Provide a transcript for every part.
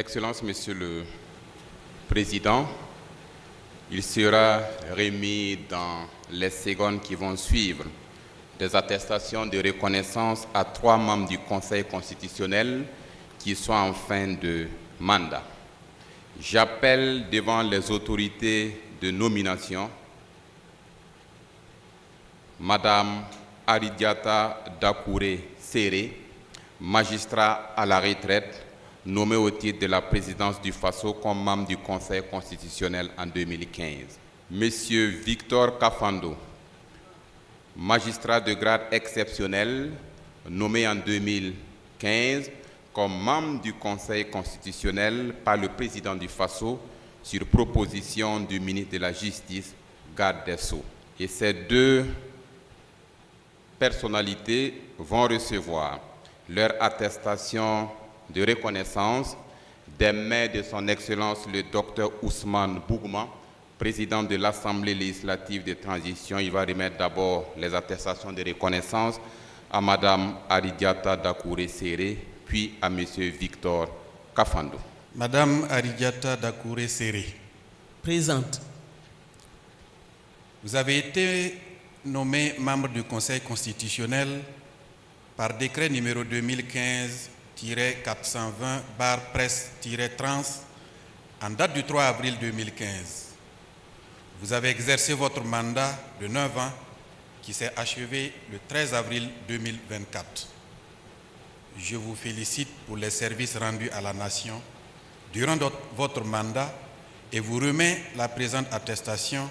Excellence, Monsieur le Président, il sera remis dans les secondes qui vont suivre des attestations de reconnaissance à 3 membres du Conseil constitutionnel qui sont en fin de mandat. J'appelle devant les autorités de nomination Madame Aridiata Dakouré Séré, magistrat à la retraite, nommé au titre de la présidence du Faso comme membre du Conseil constitutionnel en 2015. Monsieur Victor Kafando, magistrat de grade exceptionnel, nommé en 2015 comme membre du Conseil constitutionnel par le président du Faso sur proposition du ministre de la Justice, garde des Sceaux. Et ces 2 personnalités vont recevoir leur attestation de reconnaissance des mains de son Excellence le Dr Ousmane Bougma, président de l'Assemblée législative de transition. Il va remettre d'abord les attestations de reconnaissance à Madame Aridiata Dakouré Séré, puis à Monsieur Victor Kafando. Madame Aridiata Dakouré Séré. Présente. Vous avez été nommé membre du Conseil constitutionnel par décret numéro 2015-420/presse-trans en date du 3 avril 2015. Vous avez exercé votre mandat de 9 ans qui s'est achevé le 13 avril 2024. Je vous félicite pour les services rendus à la nation durant votre mandat et vous remets la présente attestation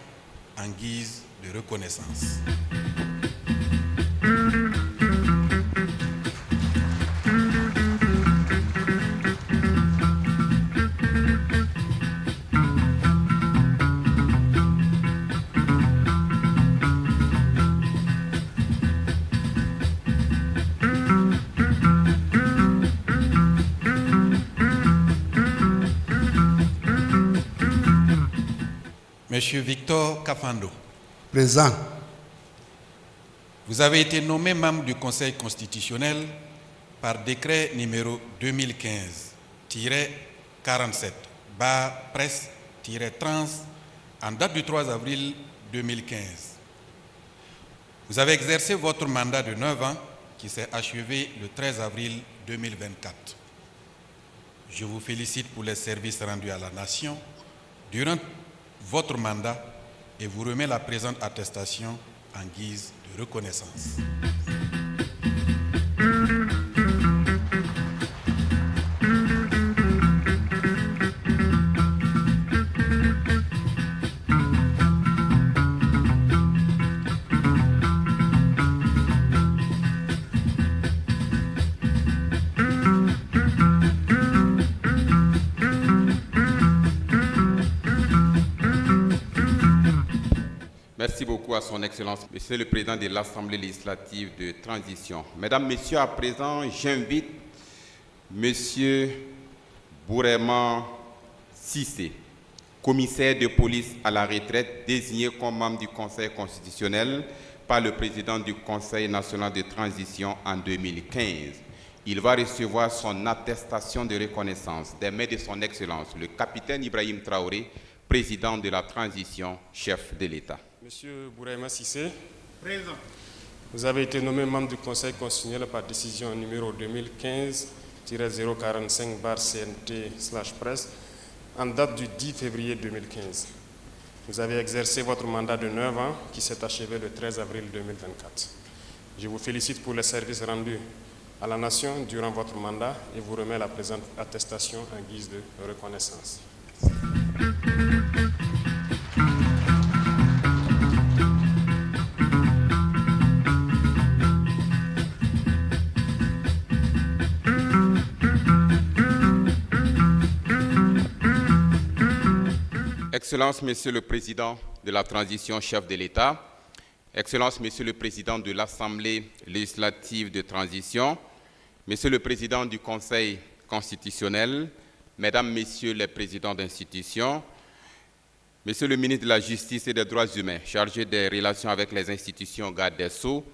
en guise de reconnaissance. Monsieur Victor Kafando. Présent. Vous avez été nommé membre du Conseil constitutionnel par décret numéro 2015-47/presse-trans en date du 3 avril 2015. Vous avez exercé votre mandat de 9 ans qui s'est achevé le 13 avril 2024. Je vous félicite pour les services rendus à la nation durant votre mandat et vous remets la présente attestation en guise de reconnaissance. Merci beaucoup à son Excellence, Monsieur le Président de l'Assemblée législative de transition. Mesdames, Messieurs, à présent, j'invite Monsieur Bourema Sissé, commissaire de police à la retraite, désigné comme membre du Conseil constitutionnel par le Président du Conseil national de transition en 2015. Il va recevoir son attestation de reconnaissance des mains de son Excellence, le capitaine Ibrahim Traoré, président de la transition, chef de l'État. Monsieur Bourema Sissé, Présent. vous avez été nommé membre du Conseil constitutionnel par décision numéro 2015-045/CNT/presse en date du 10 février 2015. Vous avez exercé votre mandat de 9 ans qui s'est achevé le 13 avril 2024. Je vous félicite pour les services rendus à la nation durant votre mandat et vous remets la présente attestation en guise de reconnaissance. Excellence, Monsieur le Président de la transition, chef de l'État, Excellence, Monsieur le Président de l'Assemblée législative de transition, Monsieur le Président du Conseil constitutionnel, Mesdames, Messieurs les présidents d'institutions, Monsieur le ministre de la Justice et des Droits humains, chargé des relations avec les institutions garde des Sceaux,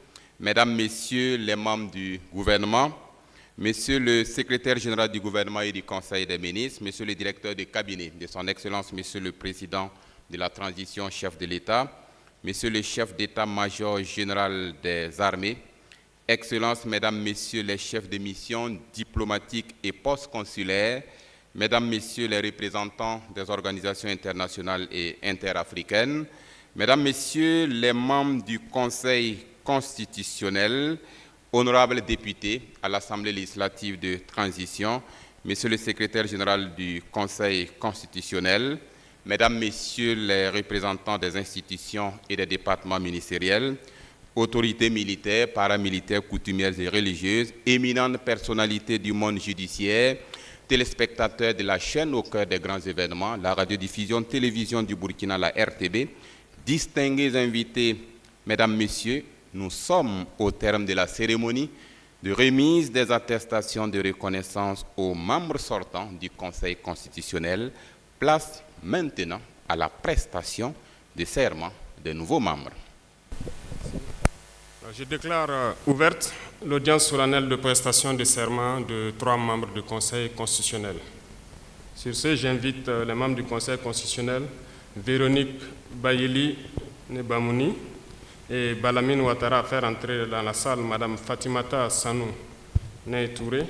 Mesdames, Messieurs les membres du gouvernement, Monsieur le secrétaire général du gouvernement et du Conseil des ministres, Monsieur le directeur de cabinet de son Excellence, Monsieur le président de la transition, chef de l'État, Monsieur le chef d'état-major général des armées, Excellences, Mesdames, Messieurs les chefs de mission diplomatiques et post-consulaires, Mesdames, Messieurs les représentants des organisations internationales et interafricaines, Mesdames, Messieurs les membres du Conseil constitutionnel, honorables députés à l'Assemblée législative de transition, Monsieur le secrétaire général du Conseil constitutionnel, Mesdames, Messieurs les représentants des institutions et des départements ministériels, autorités militaires, paramilitaires, coutumières et religieuses, éminentes personnalités du monde judiciaire, téléspectateurs de la chaîne au cœur des grands événements, la radiodiffusion télévision du Burkina, la RTB, distingués invités, Mesdames, Messieurs, nous sommes au terme de la cérémonie de remise des attestations de reconnaissance aux membres sortants du Conseil constitutionnel. Place maintenant à la prestation de serment des nouveaux membres. Je déclare ouverte l'audience solennelle de prestation de serment de 3 membres du Conseil constitutionnel. Sur ce, j'invite les membres du Conseil constitutionnel, Véronique Bayeli Nebamouni et Balamine Ouattara, à faire entrer dans la salle Madame Fatimata Sanou Ney Touré,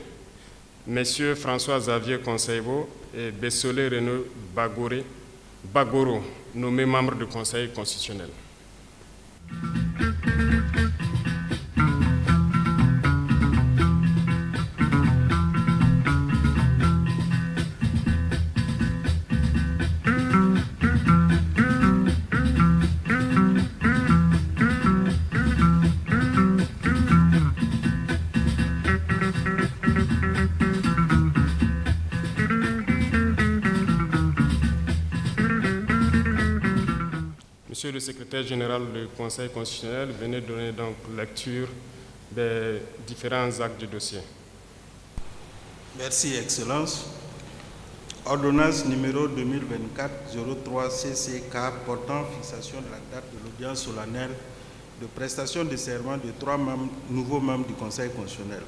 Messieurs François Xavier Conseibo et Bessolé Renaud Bagoro, nommés membres du Conseil constitutionnel. Monsieur le secrétaire général du Conseil constitutionnel, venez donner donc lecture des différents actes du dossier. Merci, Excellence. Ordonnance numéro 2024-03 CCK portant fixation de la date de l'audience solennelle de prestation de serment de 3 nouveaux membres du Conseil constitutionnel.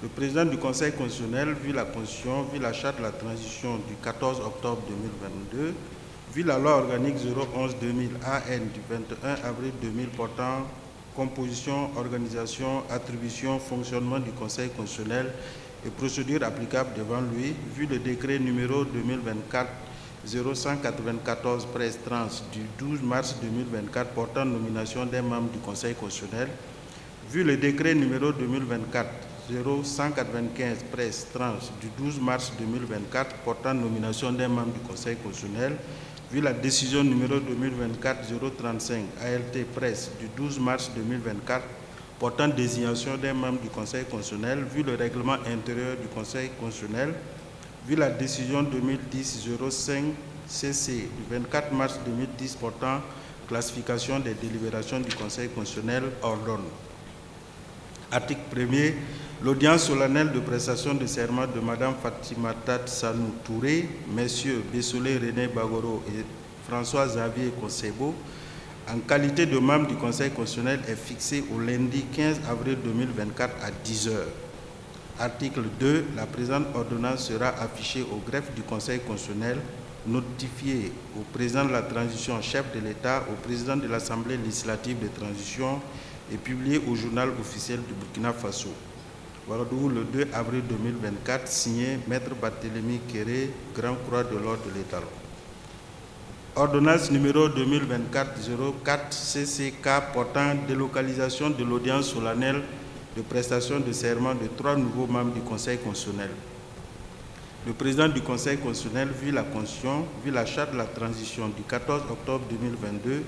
Le président du Conseil constitutionnel, vu la Constitution, vu la charte de la transition du 14 octobre 2022, vu la loi organique 011-2000 AN du 21 avril 2000 portant composition, organisation, attribution, fonctionnement du Conseil constitutionnel et procédures applicables devant lui, vu le décret numéro 2024-0194 presse trans du 12 mars 2024 portant nomination des membres du Conseil constitutionnel, vu le décret numéro 2024-0195 presse trans du 12 mars 2024 portant nomination des membres du Conseil constitutionnel, vu la décision numéro 2024-035 ALT presse du 12 mars 2024 portant désignation des membres du Conseil constitutionnel, vu le règlement intérieur du Conseil constitutionnel, vu la décision 2010-05 CC du 24 mars 2010 portant classification des délibérations du Conseil constitutionnel, ordonne. Article 1er. L'audience solennelle de prestation de serment de Mme Fatimata Sanou Touré, Messieurs Bessolé René Bagoro et François Xavier Conseibo, en qualité de membre du Conseil constitutionnel, est fixée au lundi 15 avril 2024 à 10h. Article 2. La présente ordonnance sera affichée au greffe du Conseil constitutionnel, notifiée au président de la transition, chef de l'État, au président de l'Assemblée législative de transition et publiée au journal officiel du Burkina Faso. Ouagadougou, le 2 avril 2024, signé Maître Barthélemy Kéré, Grand Croix de l'Ordre de l'État. Ordonnance numéro 2024-04 CCK portant délocalisation de l'audience solennelle de prestation de serment de 3 nouveaux membres du Conseil constitutionnel. Le président du Conseil constitutionnel, vu la Constitution, vu la charte de la transition du 14 octobre 2022,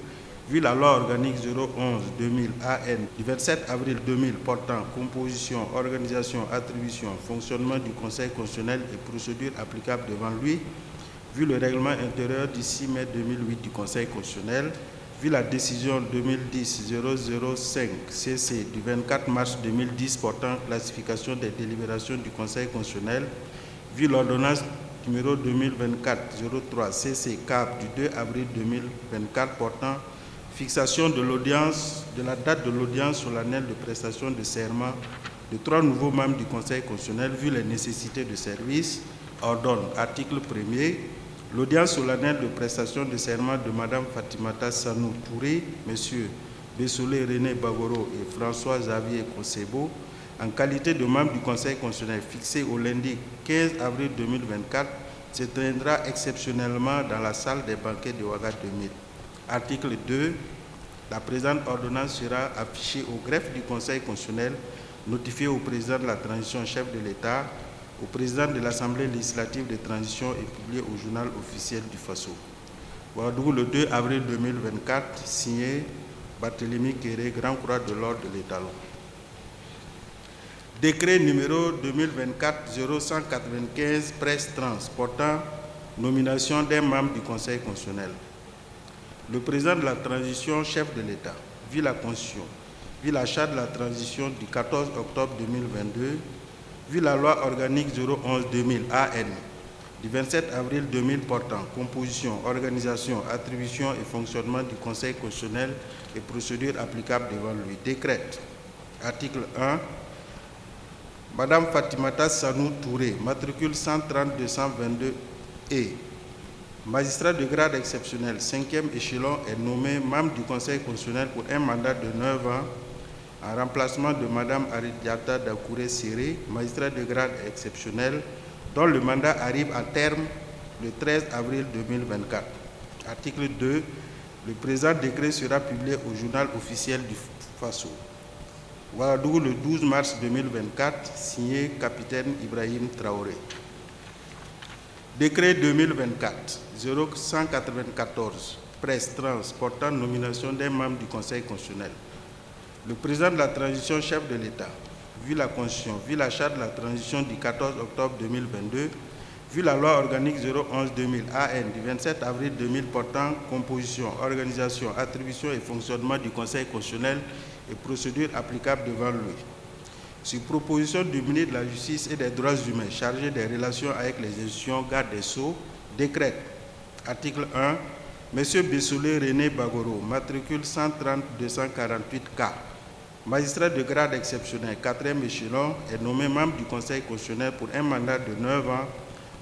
vu la loi organique 011-2000 AN du 27 avril 2000 portant composition, organisation, attribution, fonctionnement du Conseil constitutionnel et procédures applicables devant lui, vu le règlement intérieur du 6 mai 2008 du Conseil constitutionnel, vu la décision 2010-005 CC du 24 mars 2010 portant classification des délibérations du Conseil constitutionnel, vu l'ordonnance numéro 2024-03 CC CAP du 2 avril 2024 portant fixation de l'audience, de la date de l'audience solennelle de prestation de serment de 3 nouveaux membres du Conseil constitutionnel vu les nécessités de service, ordonne, article 1er, l'audience solennelle de prestation de serment de Mme Fatimata Sanou Touré, M. Bessolé René Bagoro et François Xavier Kosebo, en qualité de membre du Conseil constitutionnel fixé au lundi 15 avril 2024, se tiendra exceptionnellement dans la salle des banquets de Ouaga 2000. Article 2. La présente ordonnance sera affichée au greffe du Conseil constitutionnel, notifiée au président de la transition chef de l'État, au président de l'Assemblée législative de transition et publiée au journal officiel du Faso. Ouagadougou, le 2 avril 2024, signé Barthélemy Kéré, Grand Croix de l'Ordre de l'Étalon. Décret numéro 2024-0195, presse trans, portant nomination d'un membre du Conseil constitutionnel. Le président de la transition, chef de l'État, vit la Constitution, vit la Charte de la transition du 14 octobre 2022, vit la loi organique 011-2000 AN du 27 avril 2000 portant composition, organisation, attribution et fonctionnement du Conseil constitutionnel et procédures applicables devant lui. Décrète. Article 1. Madame Fatimata Sanou Touré, matricule 130-222 et magistrat de grade exceptionnel, 5e échelon, est nommé membre du Conseil constitutionnel pour un mandat de 9 ans en remplacement de Mme Aridiata Dakouré Séré, magistrat de grade exceptionnel, dont le mandat arrive à terme le 13 avril 2024. Article 2. Le présent décret sera publié au journal officiel du Faso. Ouagadougou, le 12 mars 2024, signé Capitaine Ibrahim Traoré. Décret 2024-0194, presse trans, portant nomination d'un membre du Conseil constitutionnel. Le président de la transition, chef de l'État, vu la Constitution, vu la Charte de la transition du 14 octobre 2022, vu la loi organique 011-2000 AN du 27 avril 2000 portant composition, organisation, attribution et fonctionnement du Conseil constitutionnel et procédures applicables devant lui. Sur proposition du ministre de la Justice et des Droits humains chargé des relations avec les institutions garde des Sceaux, décrète. Article 1. M. Bessolé René Bagoro, matricule 130-248K, magistrat de grade exceptionnel, 4e échelon, est nommé membre du Conseil constitutionnel pour un mandat de 9 ans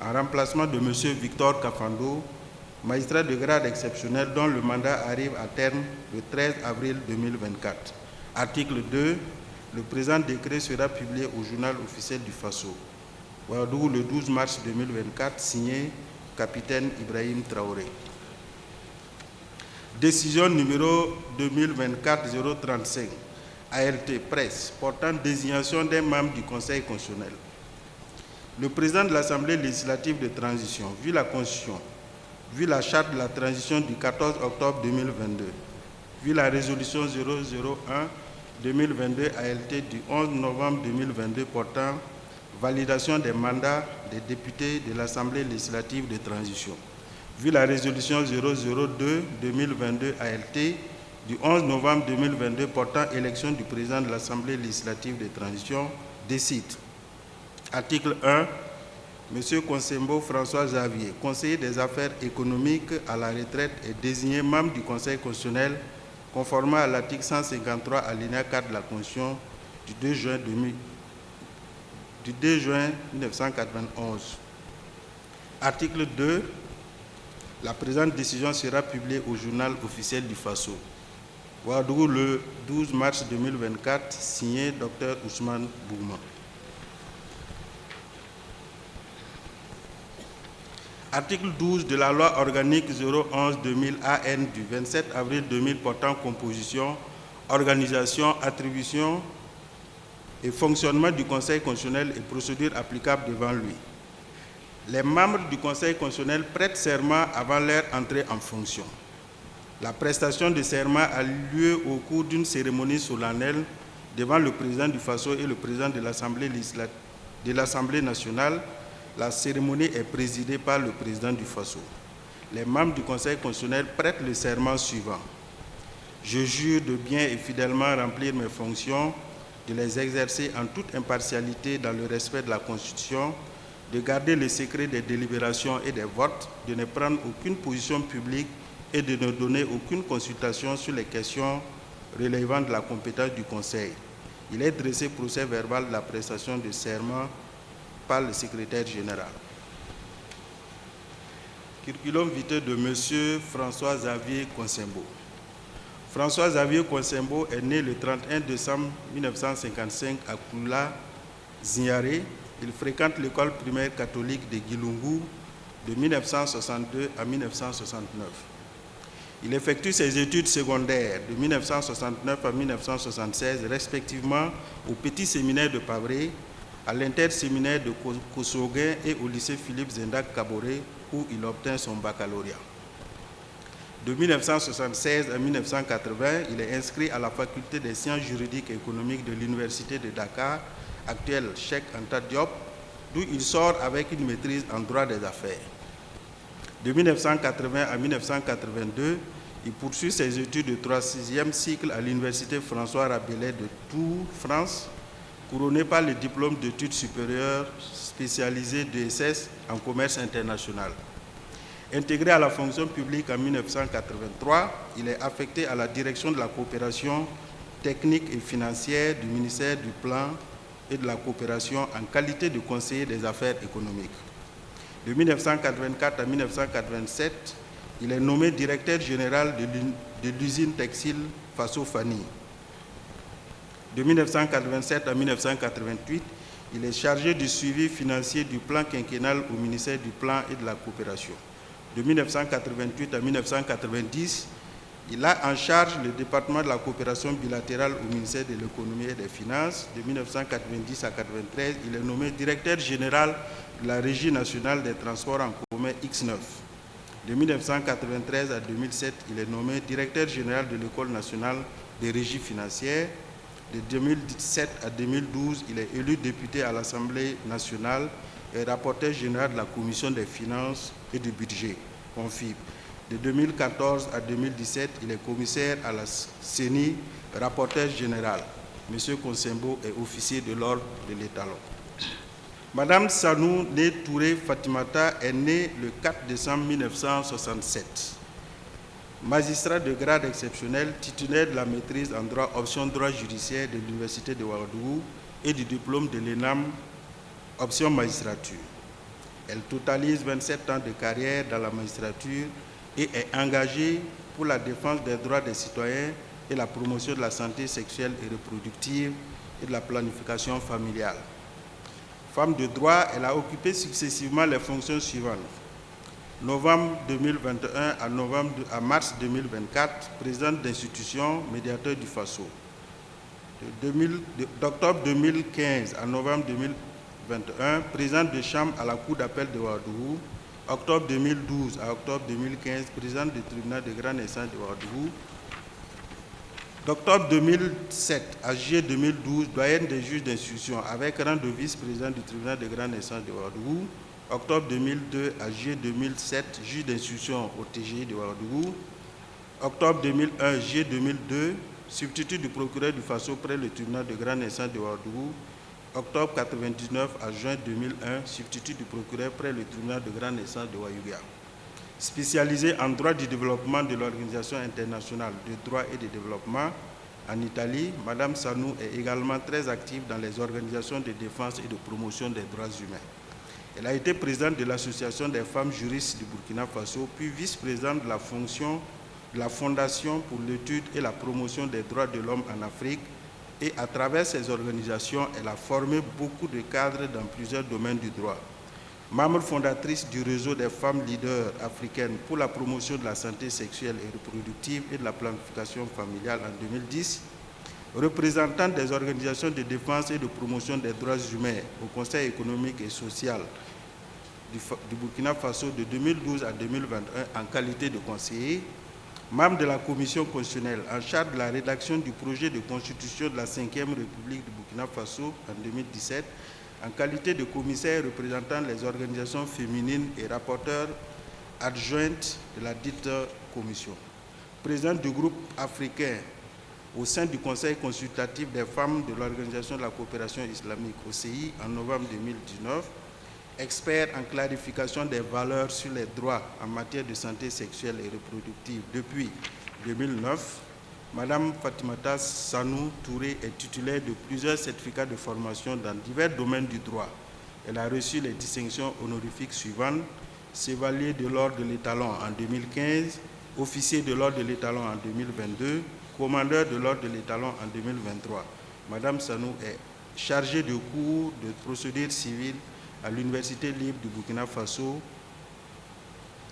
en remplacement de M. Victor Kafando, magistrat de grade exceptionnel dont le mandat arrive à terme le 13 avril 2024. Article 2. Le présent décret sera publié au journal officiel du Faso. Ouagadougou, le 12 mars 2024, signé Capitaine Ibrahim Traoré. Décision numéro 2024-035, ART Presse, portant désignation d'un membre du Conseil constitutionnel. Le président de l'Assemblée législative de transition, vu la Constitution, vu la Charte de la transition du 14 octobre 2022, vu la résolution 001-2022 ALT du 11 novembre 2022 portant validation des mandats des députés de l'Assemblée législative de transition, vu la résolution 002-2022 ALT du 11 novembre 2022 portant élection du président de l'Assemblée législative de transition, décide. Article 1. M. Konsembo François Xavier, conseiller des affaires économiques à la retraite, est désigné membre du Conseil constitutionnel conformément à l'article 153 alinéa 4 de la Constitution du 2 juin 1991. Article 2. La présente décision sera publiée au journal officiel du Faso. Ouagadougou, le 12 mars 2024, signé Dr Ousmane Bougma. Article 12 de la loi organique 011-2000 AN du 27 avril 2000 portant composition, organisation, attribution et fonctionnement du Conseil constitutionnel et procédures applicables devant lui. Les membres du Conseil constitutionnel prêtent serment avant leur entrée en fonction. La prestation de serment a lieu au cours d'une cérémonie solennelle devant le président du Faso et le président de l'Assemblée nationale. La cérémonie est présidée par le président du Faso. Les membres du Conseil constitutionnel prêtent le serment suivant. Je jure de bien et fidèlement remplir mes fonctions, de les exercer en toute impartialité dans le respect de la Constitution, de garder le secret des délibérations et des votes, de ne prendre aucune position publique et de ne donner aucune consultation sur les questions relevant de la compétence du Conseil. Il est dressé procès verbal de la prestation de serment par le secrétaire général. Curriculum vitae de M. François-Xavier Consembo. François-Xavier Consembo est né le 31 décembre 1955 à Koula, Zignaré. Il fréquente l'école primaire catholique de Gilungu de 1962 à 1969. Il effectue ses études secondaires de 1969 à 1976, respectivement au Petit Séminaire de Pavré, à l'Interséminaire de Kosoguin et au lycée Philippe Zendak Kaboré, où il obtint son baccalauréat. De 1976 à 1980, il est inscrit à la faculté des sciences juridiques et économiques de l'Université de Dakar, actuelle Cheikh Anta Diop, d'où il sort avec une maîtrise en droit des affaires. De 1980 à 1982, il poursuit ses études de 3e cycle à l'Université François Rabelais de Tours, France, couronné par le diplôme d'études supérieures spécialisé d'ESS en commerce international. Intégré à la fonction publique en 1983, il est affecté à la direction de la coopération technique et financière du ministère du Plan et de la coopération en qualité de conseiller des affaires économiques. De 1984 à 1987, il est nommé directeur général de l'usine textile Faso-Fani. De 1987 à 1988, il est chargé du suivi financier du plan quinquennal au ministère du Plan et de la coopération. De 1988 à 1990, il a en charge le département de la coopération bilatérale au ministère de l'économie et des finances. De 1990 à 1993, il est nommé directeur général de la Régie nationale des transports en commun X9. De 1993 à 2007, il est nommé directeur général de l'École nationale des régies financières. De 2017 à 2012, il est élu député à l'Assemblée nationale et rapporteur général de la Commission des finances et du budget, CONFIB. De 2014 à 2017, il est commissaire à la CENI, rapporteur général. M. Consembo est officier de l'ordre de l'Étalon. Madame Sanou Né Touré Fatimata est née le 4 décembre 1967. Magistrat de grade exceptionnel, titulaire de la maîtrise en droit option droit judiciaire de l'Université de Ouagadougou et du diplôme de l'ENAM option magistrature. Elle totalise 27 ans de carrière dans la magistrature et est engagée pour la défense des droits des citoyens et la promotion de la santé sexuelle et reproductive et de la planification familiale. Femme de droit, elle a occupé successivement les fonctions suivantes. Novembre 2021 à mars 2024, présidente d'institution, médiateur du FASO. D'octobre 2015 à novembre 2021, présidente de chambre à la Cour d'appel de Ouagadougou. Octobre 2012 à octobre 2015, présidente du tribunal de grande instance de Ouagadougou. D'octobre 2007 à juillet 2012, doyenne des juges d'instruction avec rang de vice-président du tribunal de grande instance de Ouagadougou. Octobre 2002 à juillet 2007, juge d'instruction au TGI de Ouagadougou. Octobre 2001, juillet 2002, substitut du procureur du FASO près le tribunal de grande instance de Ouagadougou. Octobre 1999 à juin 2001, substitut du procureur près le tribunal de grande instance de Ouagadougou. Spécialisée en droit du développement de l'Organisation internationale de droit et de développement en Italie, Madame Sanou est également très active dans les organisations de défense et de promotion des droits humains. Elle a été présidente de l'Association des femmes juristes du Burkina Faso, puis vice-présidente de la Fondation pour l'étude et la promotion des droits de l'homme en Afrique. Et à travers ces organisations, elle a formé beaucoup de cadres dans plusieurs domaines du droit. Membre fondatrice du réseau des femmes leaders africaines pour la promotion de la santé sexuelle et reproductive et de la planification familiale en 2010, représentante des organisations de défense et de promotion des droits humains au Conseil économique et social du Burkina Faso de 2012 à 2021 en qualité de conseiller, membre de la commission constitutionnelle en charge de la rédaction du projet de constitution de la 5e République du Burkina Faso en 2017, en qualité de commissaire représentant les organisations féminines et rapporteur adjointe de la dite commission. Présidente du groupe africain au sein du Conseil consultatif des femmes de l'Organisation de la coopération islamique, OCI, en novembre 2019, expert en clarification des valeurs sur les droits en matière de santé sexuelle et reproductive depuis 2009, Madame Fatimata Sanou Touré est titulaire de plusieurs certificats de formation dans divers domaines du droit. Elle a reçu les distinctions honorifiques suivantes: Chevalier de l'Ordre de l'Étalon en 2015, Officier de l'Ordre de l'Étalon en 2022, Commandeur de l'Ordre de l'Étalon en 2023. Madame Sanou est chargée de cours de procédure civile à l'Université libre du Burkina Faso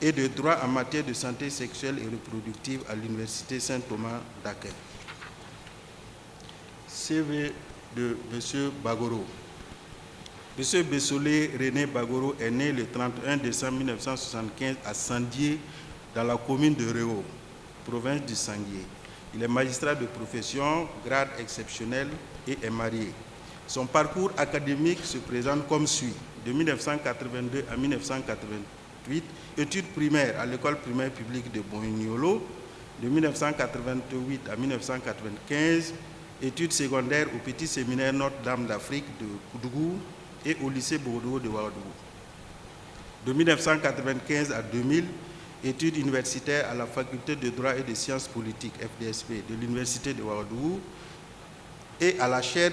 et de droit en matière de santé sexuelle et reproductive à l'Université Saint-Thomas d'Aquin. CV de M. Bagoro. M. Bessolé René Bagoro est né le 31 décembre 1975 à Sandié, dans la commune de Réau, province du Sanguier. Il est magistrat de profession, grade exceptionnel et est marié. Son parcours académique se présente comme suit. De 1982 à 1988, études primaires à l'école primaire publique de Boignolo. De 1988 à 1995, études secondaires au petit séminaire Notre-Dame d'Afrique de Koudougou et au lycée Bordeaux de Ouagadougou. De 1995 à 2000, études universitaires à la faculté de droit et de sciences politiques, FDSP, de l'université de Ouagadougou et à la chaire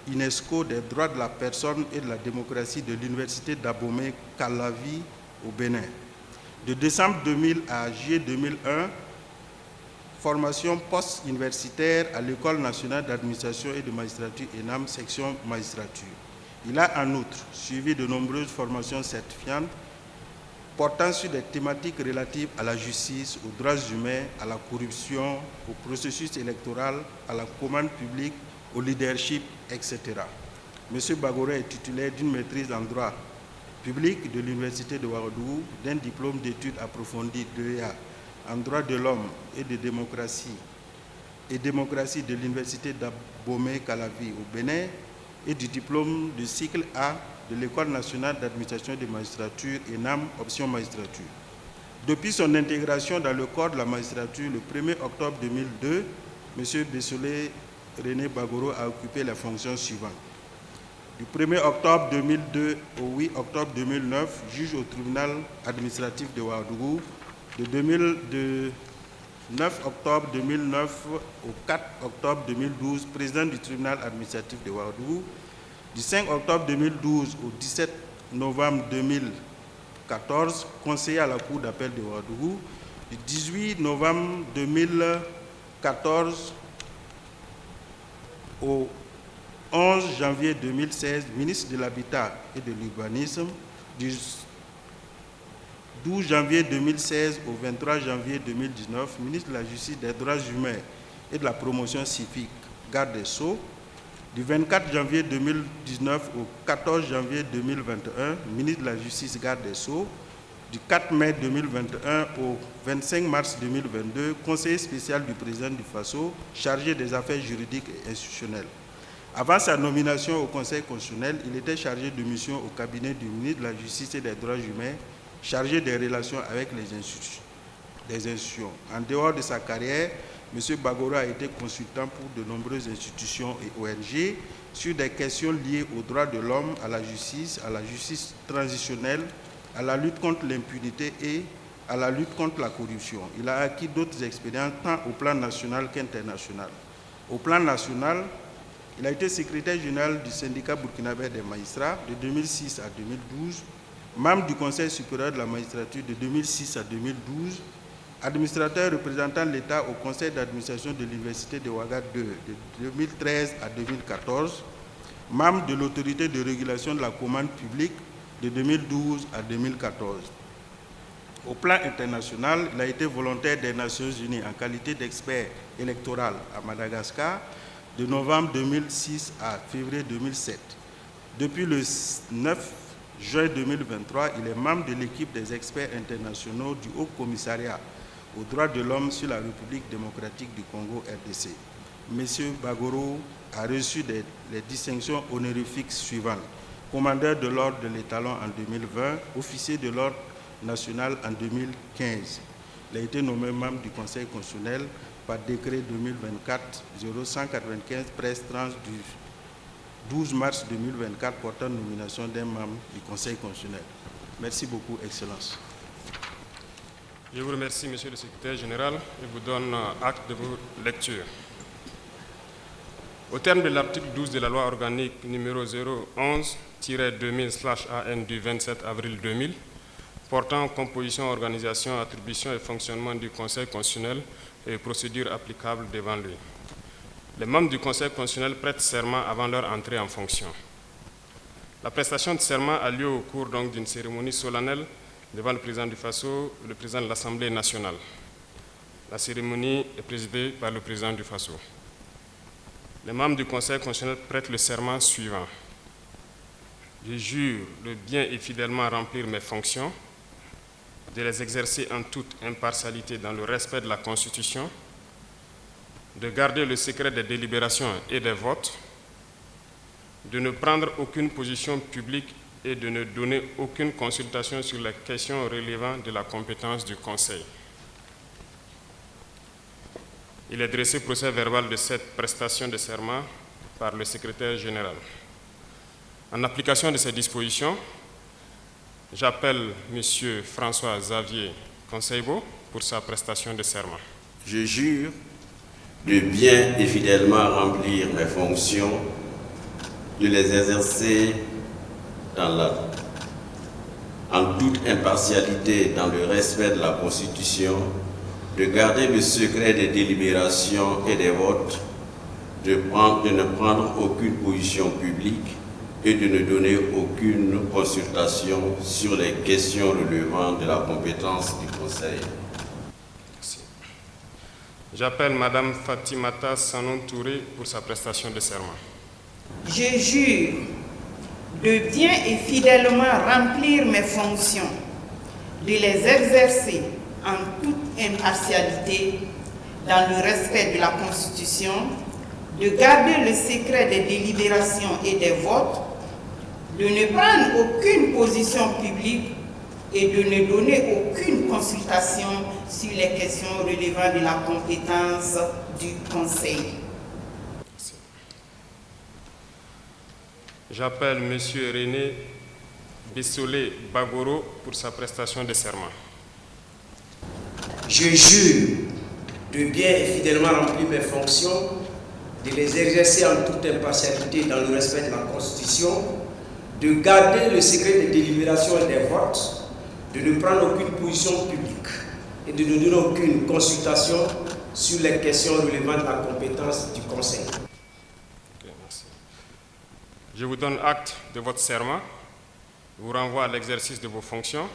UNESCO des droits de la personne et de la démocratie de l'université d'Abomey-Calavi au Bénin. De décembre 2000 à juillet 2001, formation post-universitaire à l'École nationale d'administration et de magistrature ENAM, section magistrature. Il a en outre suivi de nombreuses formations certifiantes portant sur des thématiques relatives à la justice, aux droits humains, à la corruption, au processus électoral, à la commande publique, au leadership, etc. M. Bagoro est titulaire d'une maîtrise en droit public de l'Université de Ouagadougou, d'un diplôme d'études approfondies d'EA en droit de l'homme et de démocratie de l'Université d'Abomey-Calavi au Bénin et du diplôme de cycle A de l'École nationale d'administration et de magistrature ENAM, option magistrature. Depuis son intégration dans le corps de la magistrature le 1er octobre 2002, M. Bessolé René Bagoro a occupé les fonctions suivantes. Du 1er octobre 2002 au 8 octobre 2009, juge au tribunal administratif de Ouagadougou. De 9 octobre 2009 au 4 octobre 2012, président du tribunal administratif de Ouagadougou. Du 5 octobre 2012 au 17 novembre 2014, conseiller à la Cour d'appel de Ouagadougou. Du 18 novembre 2014 au 11 janvier 2016, ministre de l'Habitat et de l'Urbanisme. Du 12 janvier 2016 au 23 janvier 2019, ministre de la Justice, des Droits humains et de la Promotion civique, garde des Sceaux. Du 24 janvier 2019 au 14 janvier 2021, ministre de la Justice, garde des Sceaux. Du 4 mai 2021 au 25 mars 2022, conseiller spécial du président du Faso, chargé des affaires juridiques et institutionnelles. Avant sa nomination au Conseil constitutionnel, il était chargé de mission au cabinet du ministre de la Justice et des Droits humains, chargé des relations avec les institutions. En dehors de sa carrière, M. Bagoro a été consultant pour de nombreuses institutions et ONG sur des questions liées aux droits de l'homme, à la justice transitionnelle, à la lutte contre l'impunité et à la lutte contre la corruption. Il a acquis d'autres expériences tant au plan national qu'international. Au plan national, il a été secrétaire général du syndicat burkinabé des magistrats de 2006 à 2012, membre du Conseil supérieur de la magistrature de 2006 à 2012, administrateur représentant l'État au Conseil d'administration de l'Université de Ouagadougou de 2013 à 2014, membre de l'autorité de régulation de la commande publique de 2012 à 2014. Au plan international, il a été volontaire des Nations Unies en qualité d'expert électoral à Madagascar de novembre 2006 à février 2007. Depuis le 9 juin 2023, il est membre de l'équipe des experts internationaux du Haut Commissariat aux droits de l'homme sur la République démocratique du Congo, RDC. M. Bagoro a reçu les distinctions honorifiques suivantes. Commandeur de l'Ordre de l'Étalon en 2020, officier de l'Ordre national en 2015. Il a été nommé membre du Conseil constitutionnel par décret 2024-0195, presse trans du 12 mars 2024 portant nomination d'un membre du Conseil constitutionnel. Merci beaucoup, Excellence. Je vous remercie, Monsieur le Secrétaire général, et vous donne acte de vos lectures. Au terme de l'article 12 de la loi organique numéro 011-2000/AN du 27 avril 2000, portant composition, organisation, attribution et fonctionnement du Conseil constitutionnel et procédures applicables devant lui. Les membres du Conseil constitutionnel prêtent serment avant leur entrée en fonction. La prestation de serment a lieu au cours d'une cérémonie solennelle devant le président du Faso et le président de l'Assemblée nationale. La cérémonie est présidée par le président du Faso. Les membres du Conseil constitutionnel prêtent le serment suivant. Je jure de bien et fidèlement remplir mes fonctions, de les exercer en toute impartialité dans le respect de la Constitution, de garder le secret des délibérations et des votes, de ne prendre aucune position publique et de ne donner aucune consultation sur les questions relevant de la compétence du Conseil. Il est dressé procès verbal de cette prestation de serment par le secrétaire général. En application de ces dispositions, j'appelle M. François-Xavier Conseil-Beau pour sa prestation de serment. Je jure de bien et fidèlement remplir mes fonctions, de les exercer en toute impartialité dans le respect de la Constitution, de garder le secret des délibérations et des votes, de ne prendre aucune position publique et de ne donner aucune consultation sur les questions relevant de la compétence du Conseil. Merci. J'appelle Mme Fatimata Sanon Touré pour sa prestation de serment. Je jure de bien et fidèlement remplir mes fonctions, de les exercer en toute impartialité dans le respect de la Constitution, de garder le secret des délibérations et des votes, de ne prendre aucune position publique et de ne donner aucune consultation sur les questions relevant de la compétence du Conseil. J'appelle M. René Bessolé-Bagoro pour sa prestation de serment. Je jure de bien et fidèlement remplir mes fonctions, de les exercer en toute impartialité dans le respect de la Constitution, de garder le secret des délibérations et des votes, de ne prendre aucune position publique et de ne donner aucune consultation sur les questions relevant de la compétence du Conseil. Merci. Je vous donne acte de votre serment, vous renvoie à l'exercice de vos fonctions,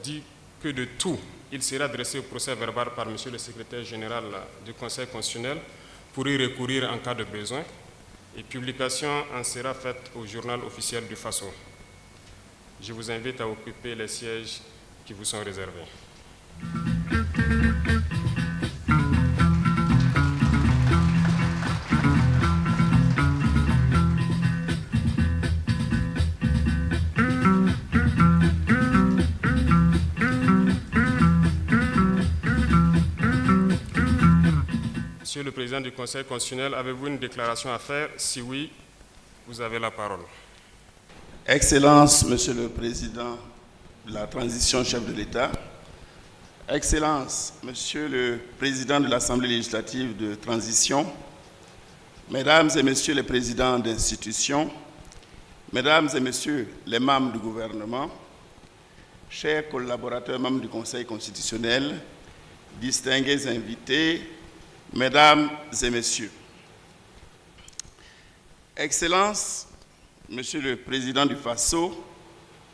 dit que de tout, il sera dressé au procès verbal par M. le secrétaire général du Conseil constitutionnel pour y recourir en cas de besoin, et publication en sera faite au journal officiel du Faso. Je vous invite à occuper les sièges qui vous sont réservés. Monsieur le Président du Conseil constitutionnel, avez-vous une déclaration à faire? Si oui, vous avez la parole. Excellence, Monsieur le Président de la transition, chef de l'État. Excellence, Monsieur le Président de l'Assemblée législative de transition. Mesdames et Messieurs les présidents d'institutions, Mesdames et Messieurs les membres du gouvernement, chers collaborateurs membres du Conseil constitutionnel, distingués invités, Mesdames et Messieurs. Excellence, Monsieur le Président du Faso,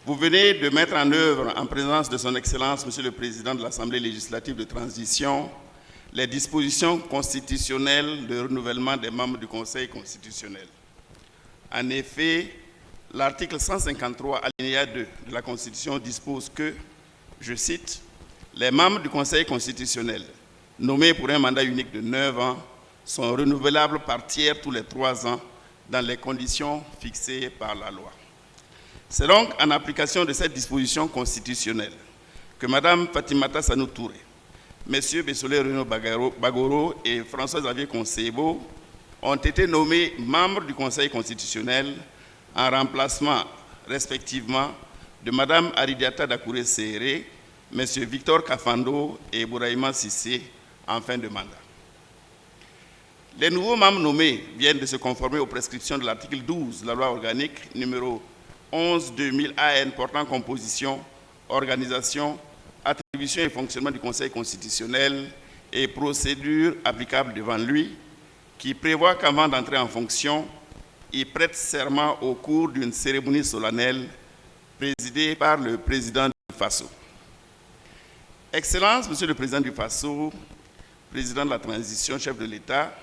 vous venez de mettre en œuvre, en présence de son Excellence, Monsieur le Président de l'Assemblée législative de transition, les dispositions constitutionnelles de renouvellement des membres du Conseil constitutionnel. En effet, l'article 153, alinéa 2 de la Constitution dispose que, je cite, « Les membres du Conseil constitutionnel, nommés pour un mandat unique de 9 ans, sont renouvelables par tiers tous les 3 ans, dans les conditions fixées par la loi. » C'est donc en application de cette disposition constitutionnelle que Mme Fatimata Sanou Touré, M. Bessolé Renaud Bagoro et François-Xavier Conseil-Beau ont été nommés membres du Conseil constitutionnel en remplacement, respectivement, de Mme Aridiata Dakouré Serré M. Victor Kafando et Bouraïma Sissé en fin de mandat. Les nouveaux membres nommés viennent de se conformer aux prescriptions de l'article 12 de la loi organique numéro 11/2000 AN portant composition, organisation, attribution et fonctionnement du Conseil constitutionnel et procédures applicables devant lui, qui prévoit qu'avant d'entrer en fonction, il prête serment au cours d'une cérémonie solennelle présidée par le président du FASO. Excellence, Monsieur le Président du FASO, président de la transition, chef de l'État,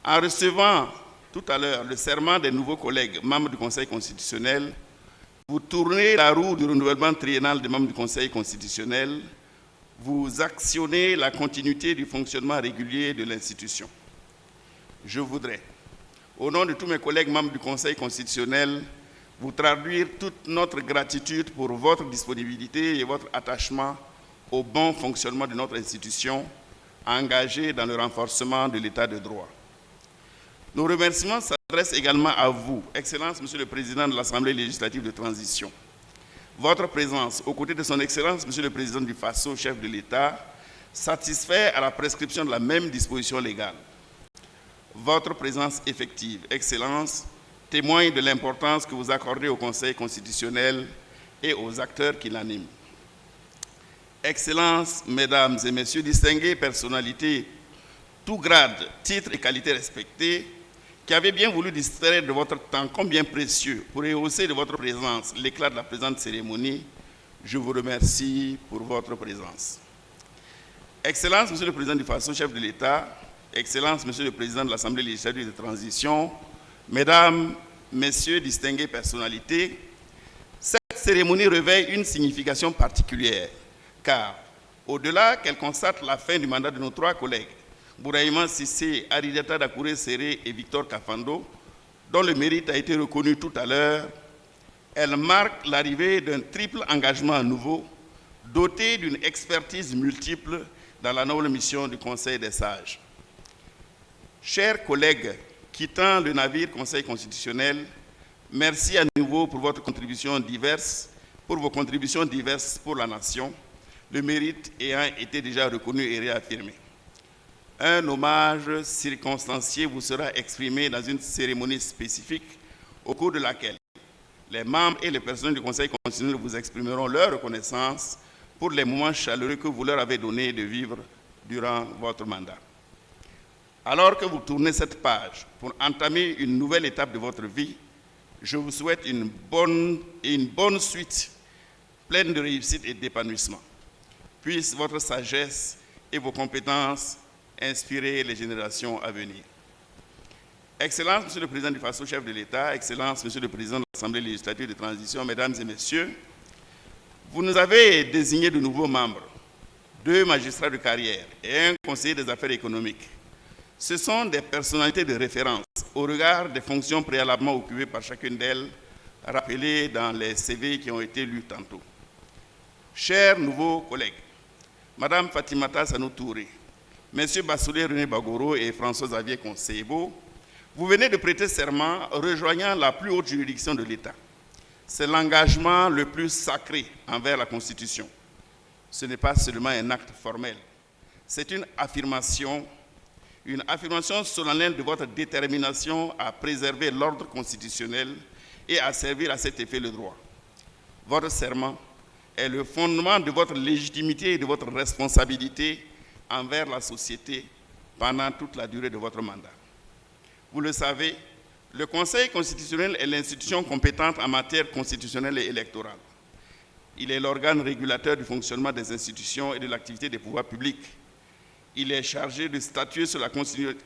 en recevant tout à l'heure le serment des nouveaux collègues membres du Conseil constitutionnel, vous tournez la roue du renouvellement triennal des membres du Conseil constitutionnel, vous actionnez la continuité du fonctionnement régulier de l'institution. Je voudrais, au nom de tous mes collègues membres du Conseil constitutionnel, vous traduire toute notre gratitude pour votre disponibilité et votre attachement au bon fonctionnement de notre institution, engagée dans le renforcement de l'état de droit. Nos remerciements s'adressent également à vous, Excellence, Monsieur le Président de l'Assemblée législative de transition. Votre présence, aux côtés de son Excellence, Monsieur le Président du FASO, chef de l'État, satisfait à la prescription de la même disposition légale. Votre présence effective, Excellence, témoigne de l'importance que vous accordez au Conseil constitutionnel et aux acteurs qui l'animent. Excellences, Mesdames et Messieurs, distinguées personnalités, tout grade, titre et qualité respectés, qui avez bien voulu distraire de votre temps combien précieux pour rehausser de votre présence l'éclat de la présente cérémonie, je vous remercie pour votre présence. Excellence, Monsieur le Président du FASO, chef de l'État, Excellence, Monsieur le Président de l'Assemblée législative de transition, Mesdames, Messieurs, distinguées personnalités, cette cérémonie revêt une signification particulière, car au-delà qu'elle constate la fin du mandat de nos trois collègues, Bouraïma Sissé, Aridata Dakouré Serré et Victor Kafando, dont le mérite a été reconnu tout à l'heure, elle marque l'arrivée d'un triple engagement nouveau, doté d'une expertise multiple dans la noble mission du Conseil des sages. Chers collègues quittant le navire Conseil constitutionnel, merci à nouveau pour vos contributions diverses pour la nation, le mérite ayant été déjà reconnu et réaffirmé. Un hommage circonstancié vous sera exprimé dans une cérémonie spécifique au cours de laquelle les membres et les personnels du Conseil constitutionnel vous exprimeront leur reconnaissance pour les moments chaleureux que vous leur avez donné de vivre durant votre mandat. Alors que vous tournez cette page pour entamer une nouvelle étape de votre vie, je vous souhaite une bonne suite pleine de réussite et d'épanouissement. Puisse votre sagesse et vos compétences inspirer les générations à venir. Excellence, Monsieur le Président du FASO, chef de l'État, Excellence, Monsieur le Président de l'Assemblée législative de transition, Mesdames et Messieurs, vous nous avez désigné de nouveaux membres, 2 magistrats de carrière et un conseiller des affaires économiques. Ce sont des personnalités de référence au regard des fonctions préalablement occupées par chacune d'elles, rappelées dans les CV qui ont été lus tantôt. Chers nouveaux collègues, Madame Fatimata Sanou Touré, Messieurs Bassoulé René Bagoro et François-Xavier Consebo, vous venez de prêter serment rejoignant la plus haute juridiction de l'État. C'est l'engagement le plus sacré envers la Constitution. Ce n'est pas seulement un acte formel, c'est une affirmation solennelle de votre détermination à préserver l'ordre constitutionnel et à servir à cet effet le droit. Votre serment est le fondement de votre légitimité et de votre responsabilité envers la société pendant toute la durée de votre mandat. Vous le savez, le Conseil constitutionnel est l'institution compétente en matière constitutionnelle et électorale. Il est l'organe régulateur du fonctionnement des institutions et de l'activité des pouvoirs publics. Il est chargé de statuer sur la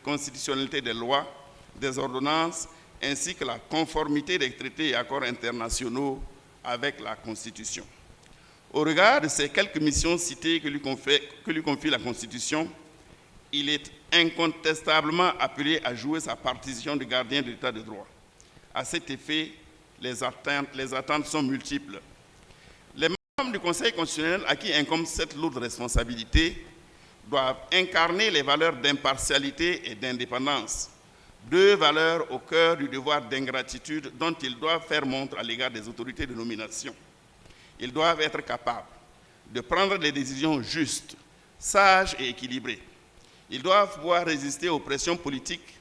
constitutionnalité des lois, des ordonnances, ainsi que la conformité des traités et accords internationaux avec la Constitution. Au regard de ces quelques missions citées que lui confie la Constitution, il est incontestablement appelé à jouer sa partition de gardien de l'État de droit. À cet effet, les attentes sont multiples. Les membres du Conseil constitutionnel à qui incombe cette lourde responsabilité doivent incarner les valeurs d'impartialité et d'indépendance, 2 valeurs au cœur du devoir d'ingratitude dont ils doivent faire montre à l'égard des autorités de nomination. Ils doivent être capables de prendre des décisions justes, sages et équilibrées. Ils doivent pouvoir résister aux pressions politiques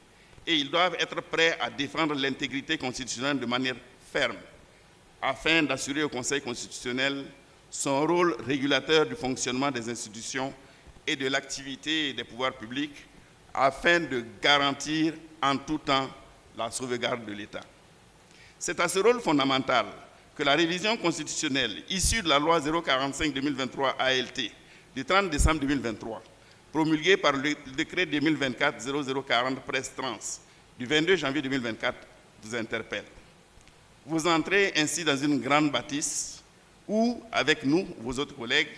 et ils doivent être prêts à défendre l'intégrité constitutionnelle de manière ferme, afin d'assurer au Conseil constitutionnel son rôle régulateur du fonctionnement des institutions et de l'activité des pouvoirs publics, afin de garantir en tout temps la sauvegarde de l'État. C'est à ce rôle fondamental que la révision constitutionnelle issue de la loi 045-2023 ALT du 30 décembre 2023, promulguée par le décret 2024-0040 presse trans du 22 janvier 2024, vous interpelle. Vous entrez ainsi dans une grande bâtisse où, avec nous, vos autres collègues,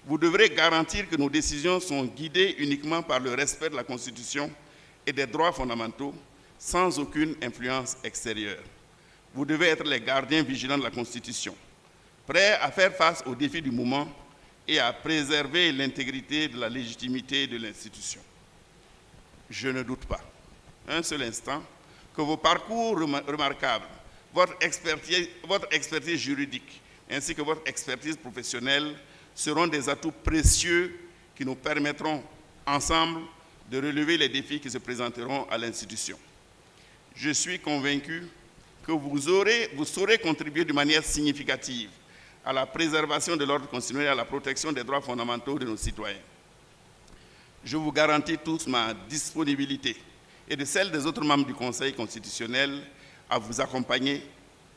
vous devrez garantir que nos décisions sont guidées uniquement par le respect de la Constitution et des droits fondamentaux, sans aucune influence extérieure. Vous devez être les gardiens vigilants de la Constitution, prêts à faire face aux défis du moment et à préserver l'intégrité de la légitimité de l'institution. Je ne doute pas, un seul instant, que vos parcours remarquables, votre expertise juridique ainsi que votre expertise professionnelle seront des atouts précieux qui nous permettront ensemble de relever les défis qui se présenteront à l'institution. Je suis convaincu que vous saurez contribuer de manière significative à la préservation de l'ordre constitutionnel et à la protection des droits fondamentaux de nos citoyens. Je vous garantis tous ma disponibilité et de celle des autres membres du Conseil constitutionnel à vous accompagner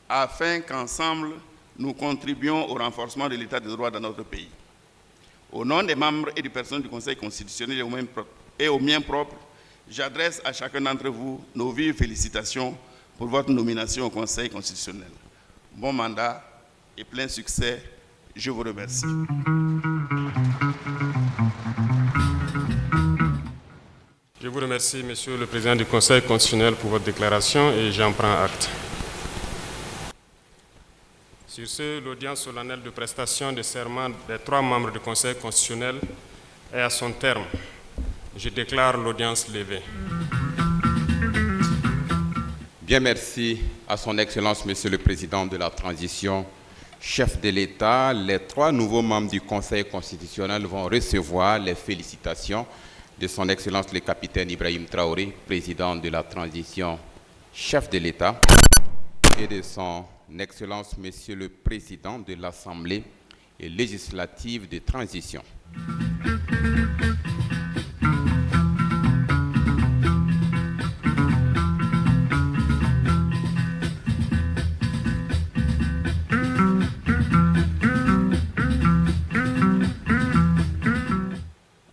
afin qu'ensemble, nous contribuions au renforcement de l'état de droit dans notre pays. Au nom des membres et des personnes du Conseil constitutionnel et au mien propre, j'adresse à chacun d'entre vous nos vives félicitations pour votre nomination au Conseil constitutionnel. Bon mandat et plein succès. Je vous remercie. Je vous remercie, Monsieur le Président du Conseil constitutionnel, pour votre déclaration et j'en prends acte. Sur ce, l'audience solennelle de prestation de serment des 3 membres du Conseil constitutionnel est à son terme. Je déclare l'audience levée. Bien, merci à son Excellence, Monsieur le Président de la Transition, chef de l'État. Les 3 nouveaux membres du Conseil constitutionnel vont recevoir les félicitations de son Excellence le capitaine Ibrahim Traoré, président de la Transition, chef de l'État, et de son Excellence, Monsieur le Président de l'Assemblée législative de transition.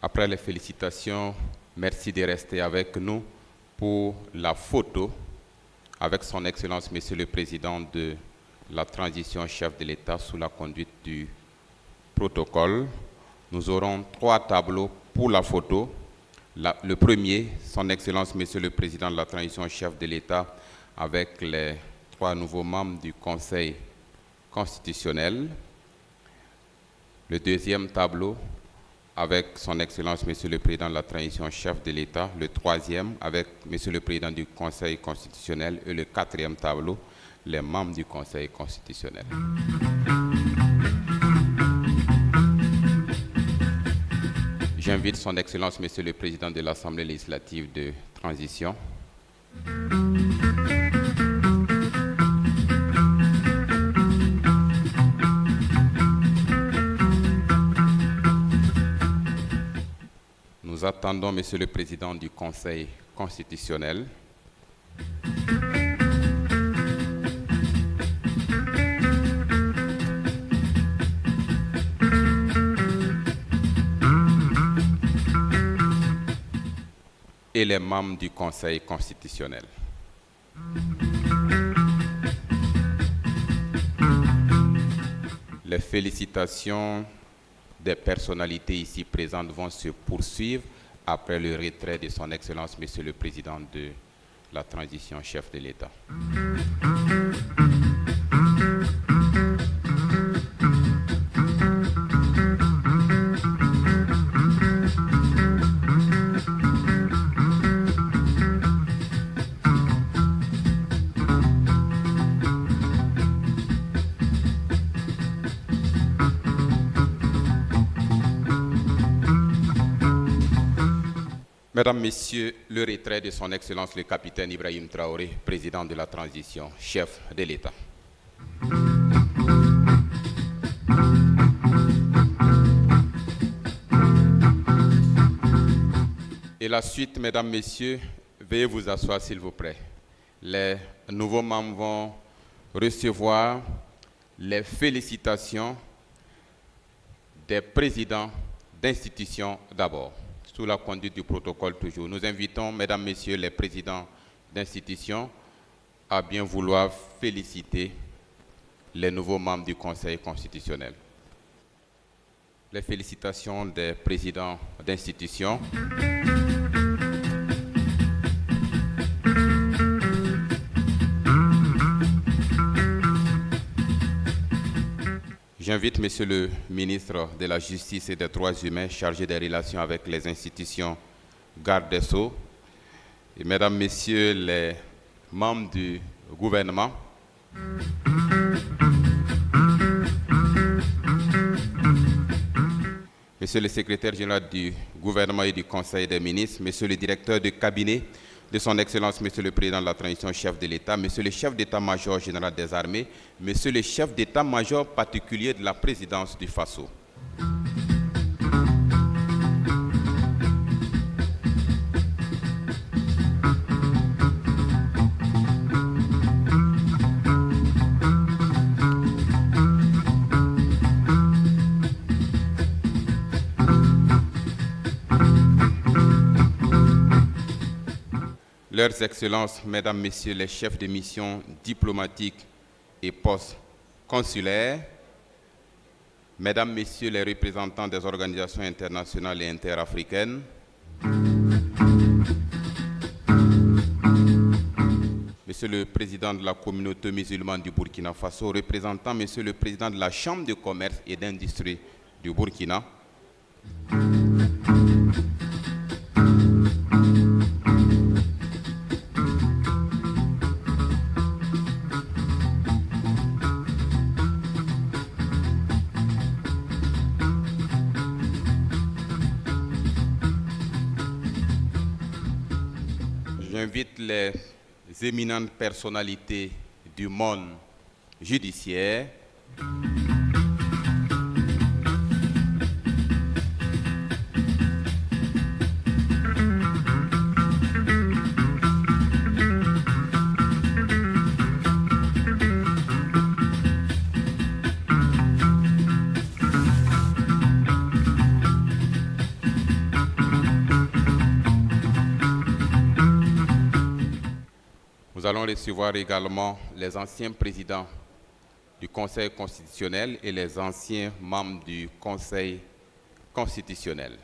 Après les félicitations, merci de rester avec nous pour la photo avec son Excellence, Monsieur le Président de la Transition, chef de l'État, sous la conduite du protocole. Nous aurons 3 tableaux pour la photo. Le premier, son Excellence, Monsieur le Président de la Transition, chef de l'État, avec les 3 nouveaux membres du Conseil constitutionnel. Le deuxième tableau, avec son Excellence, Monsieur le Président de la Transition, chef de l'État. Le troisième, avec Monsieur le Président du Conseil constitutionnel. Et le 4e tableau, les membres du Conseil constitutionnel. J'invite son Excellence, Monsieur le Président de l'Assemblée législative de transition. Nous attendons, Monsieur le Président du Conseil constitutionnel. Et les membres du Conseil constitutionnel. Les félicitations des personnalités ici présentes vont se poursuivre après le retrait de son Excellence, Monsieur le Président de la Transition, chef de l'État. Mesdames, Messieurs, le retrait de son Excellence le capitaine Ibrahim Traoré, président de la transition, chef de l'État. Et la suite, Mesdames, Messieurs, veuillez vous asseoir s'il vous plaît. Les nouveaux membres vont recevoir les félicitations des présidents d'institutions d'abord, sous la conduite du protocole toujours. Nous invitons, Mesdames, Messieurs, les présidents d'institutions à bien vouloir féliciter les nouveaux membres du Conseil constitutionnel. Les félicitations des présidents d'institutions. J'invite Monsieur le ministre de la Justice et des Droits humains chargé des relations avec les institutions garde des Sceaux et Mesdames, Messieurs les membres du gouvernement. Monsieur le secrétaire général du gouvernement et du Conseil des ministres, Monsieur le directeur de cabinet de son Excellence, Monsieur le Président de la Transition, chef de l'État, Monsieur le chef d'État-major général des armées, Monsieur le chef d'État-major particulier de la présidence du Faso. Leurs Excellences, Mesdames, Messieurs les chefs de mission diplomatiques et postes consulaires, Mesdames, Messieurs les représentants des organisations internationales et interafricaines, Monsieur le Président de la communauté musulmane du Burkina Faso, représentant Monsieur le Président de la Chambre de commerce et d'industrie du Burkina, j'invite les éminentes personnalités du monde judiciaire, nous allons recevoir également les anciens présidents du Conseil constitutionnel et les anciens membres du Conseil constitutionnel.